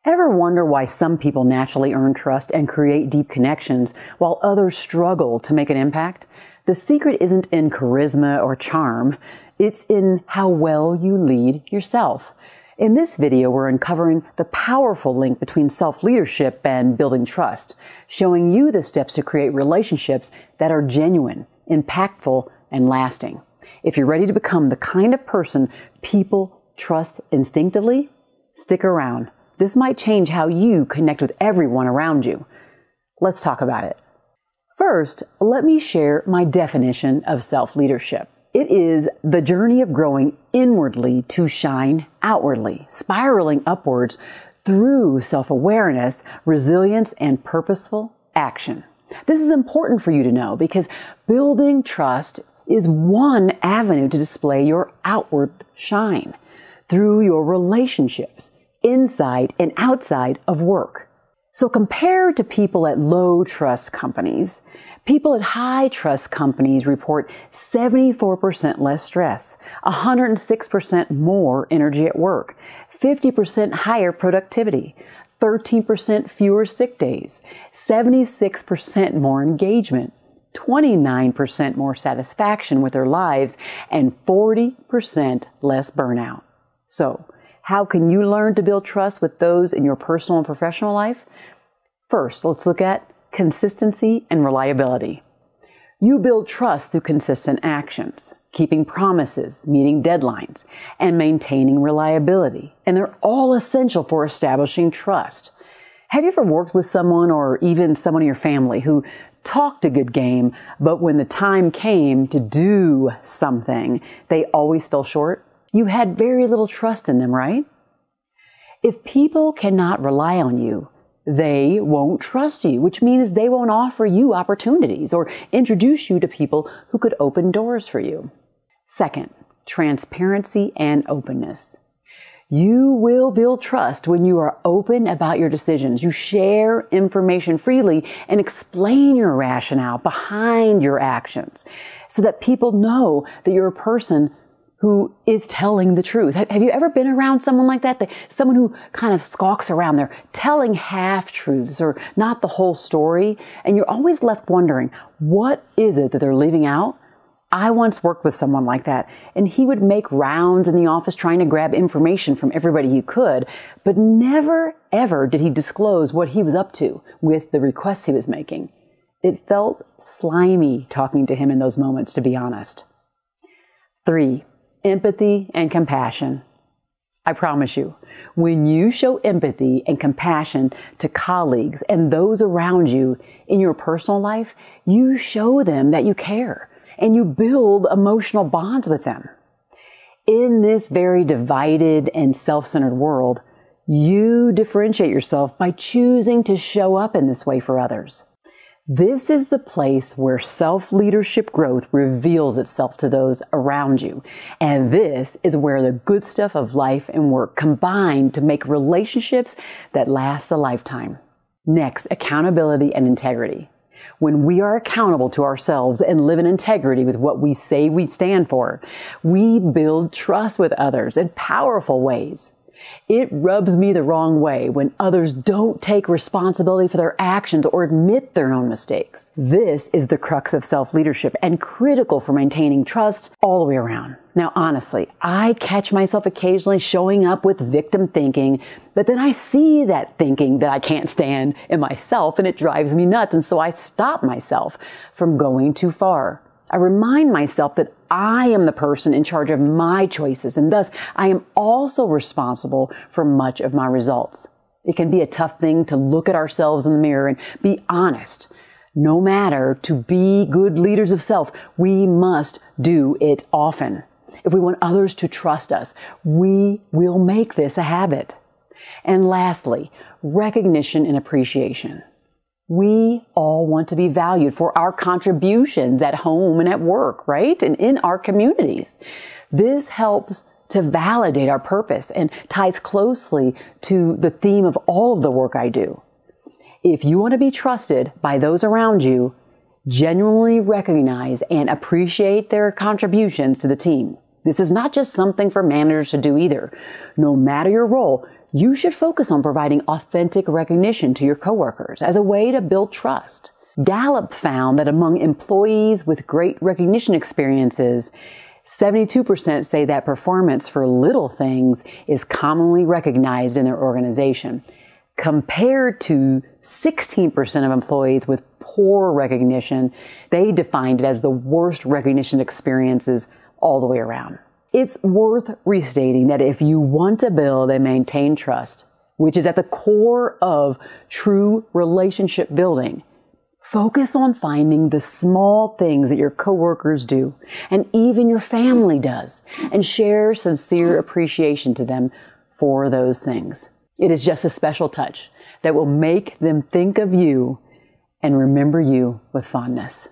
Ever wonder why some people naturally earn trust and create deep connections while others struggle to make an impact? The secret isn't in charisma or charm. It's in how well you lead yourself. In this video, we're uncovering the powerful link between self-leadership and building trust, showing you the steps to create relationships that are genuine, impactful, and lasting. If you're ready to become the kind of person people trust instinctively, stick around. This might change how you connect with everyone around you. Let's talk about it. First, let me share my definition of self-leadership. It is the journey of growing inwardly to shine outwardly, spiraling upwards through self-awareness, resilience, and purposeful action. This is important for you to know because building trust is one avenue to display your outward shine through your relationships, inside and outside of work. So compared to people at low trust companies, people at high trust companies report 74% less stress, 106% more energy at work, 50% higher productivity, 13% fewer sick days, 76% more engagement, 29% more satisfaction with their lives, and 40% less burnout. So, how can you learn to build trust with those in your personal and professional life? First, let's look at consistency and reliability. You build trust through consistent actions, keeping promises, meeting deadlines, and maintaining reliability. And they're all essential for establishing trust. Have you ever worked with someone or even someone in your family who talked a good game, but when the time came to do something, they always fell short? You had very little trust in them, right? If people cannot rely on you, they won't trust you, which means they won't offer you opportunities or introduce you to people who could open doors for you. Second, transparency and openness. You will build trust when you are open about your decisions. You share information freely and explain your rationale behind your actions so that people know that you're a person who is telling the truth. Have you ever been around someone like that? Someone who kind of skulks around there, telling half-truths or not the whole story, and you're always left wondering, what is it that they're leaving out? I once worked with someone like that, and he would make rounds in the office trying to grab information from everybody he could, but never, ever did he disclose what he was up to with the requests he was making. It felt slimy talking to him in those moments, to be honest. 3. Empathy and compassion. I promise you, when you show empathy and compassion to colleagues and those around you in your personal life, you show them that you care and you build emotional bonds with them. In this very divided and self-centered world, you differentiate yourself by choosing to show up in this way for others. This is the place where self-leadership growth reveals itself to those around you. And this is where the good stuff of life and work combine to make relationships that last a lifetime. Next, accountability and integrity. When we are accountable to ourselves and live in integrity with what we say we stand for, we build trust with others in powerful ways. It rubs me the wrong way when others don't take responsibility for their actions or admit their own mistakes. This is the crux of self-leadership and critical for maintaining trust all the way around. Now, honestly, I catch myself occasionally showing up with victim thinking, but then I see that thinking that I can't stand in myself and it drives me nuts. And so I stop myself from going too far. I remind myself that I am the person in charge of my choices, and thus I am also responsible for much of my results. It can be a tough thing to look at ourselves in the mirror and be honest. No matter, to be good leaders of self, we must do it often. If we want others to trust us, we will make this a habit. And lastly, recognition and appreciation. We all want to be valued for our contributions at home and at work, right? And in our communities. This helps to validate our purpose and ties closely to the theme of all of the work I do. If you want to be trusted by those around you, genuinely recognize and appreciate their contributions to the team. This is not just something for managers to do either. No matter your role, You should focus on providing authentic recognition to your coworkers as a way to build trust. Gallup found that among employees with great recognition experiences, 72% say that performance for little things is commonly recognized in their organization, compared to 16% of employees with poor recognition. They defined it as the worst recognition experiences all the way around. It's worth restating that if you want to build and maintain trust, which is at the core of true relationship building, focus on finding the small things that your coworkers do and even your family does, and share sincere appreciation to them for those things. It is just a special touch that will make them think of you and remember you with fondness.